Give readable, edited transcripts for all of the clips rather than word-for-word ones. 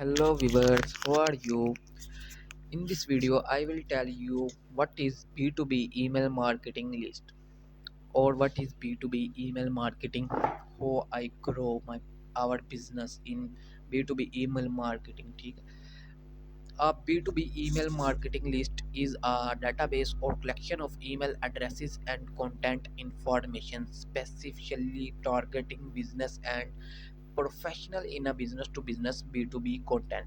Hello viewers, how are you? In this video, I will tell you what is B2B email marketing list or what is B2B email marketing, how I grow our business in B2B email marketing. ठीक है? A B2B email marketing list is a database or collection of email addresses and contact information specifically targeting business and professional in a business to business B2B content.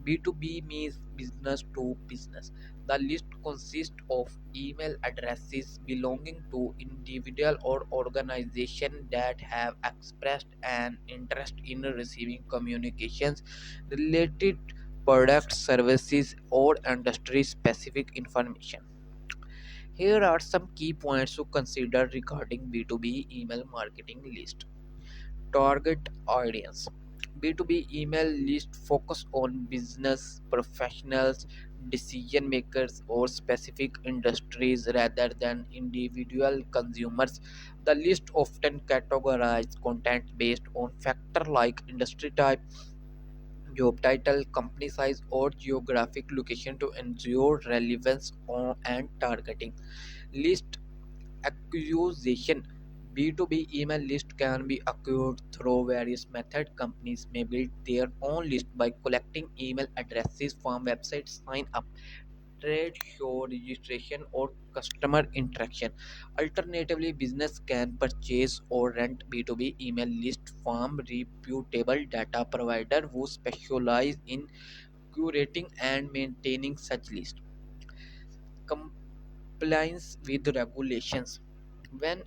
B2B means business to business. The list consists of email addresses belonging to individual or organization that have expressed an interest in receiving communications related products, services, or industry specific information. Here are some key points to consider regarding B2B email marketing list. Target audience. B2B email list focus on business professionals, decision makers, or specific industries rather than individual consumers. The list often categorizes content based on factors like industry type, job title, company size, or geographic location to ensure relevance and targeting. List acquisition. B2B email list can be acquired through various methods. Companies may build their own list by collecting email addresses from websites, sign up, trade show registration, or customer interaction. Alternatively, business can purchase or rent B2B email list from reputable data provider who specialize in curating and maintaining such list. Compliance with regulations. When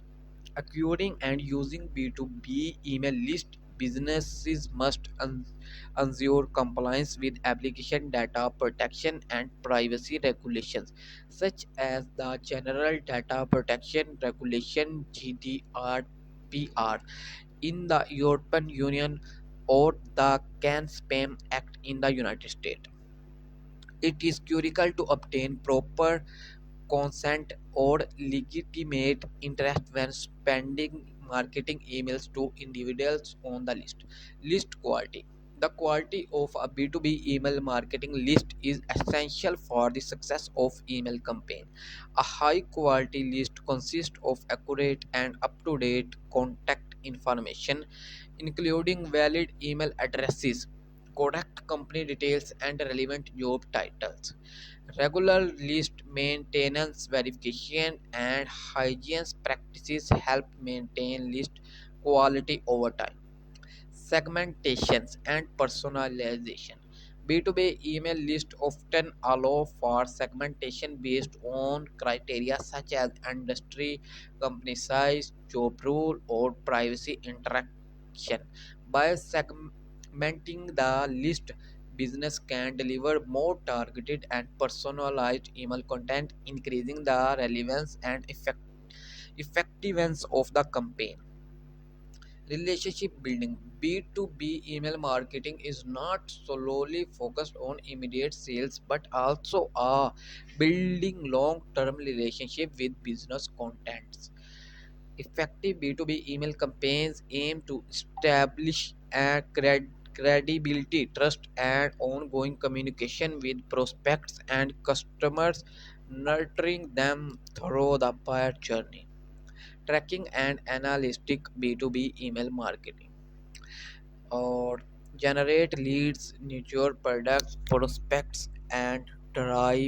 acquiring and using B2B email list, businesses must ensure compliance with application data protection and privacy regulations, such as the General Data Protection Regulation GDPR in the European Union or the CAN Spam Act in the United States. It is critical to obtain proper consent or legitimate interest when spending marketing emails to individuals on the list. List quality. The quality of a B2B email marketing list is essential for the success of email campaign. A high quality list consists of accurate and up-to-date contact information, including valid email addresses, correct company details, and relevant job titles. Regular list maintenance, verification, and hygiene practices help maintain list quality over time. Segmentations and personalization. B2B email lists often allow for segmentation based on criteria such as industry, company size, job role, or privacy interaction. By segmenting the list, business can deliver more targeted and personalized email content, increasing the relevance and effectiveness of the campaign. Relationship building. B2B email marketing is not solely focused on immediate sales but also building long term relationship with business contacts. Effective B2B email campaigns aim to establish a credibility, trust, and ongoing communication with prospects and customers, nurturing them through the buyer journey. Tracking and analytic B2B email marketing or generate leads, nurture products, prospects, and drive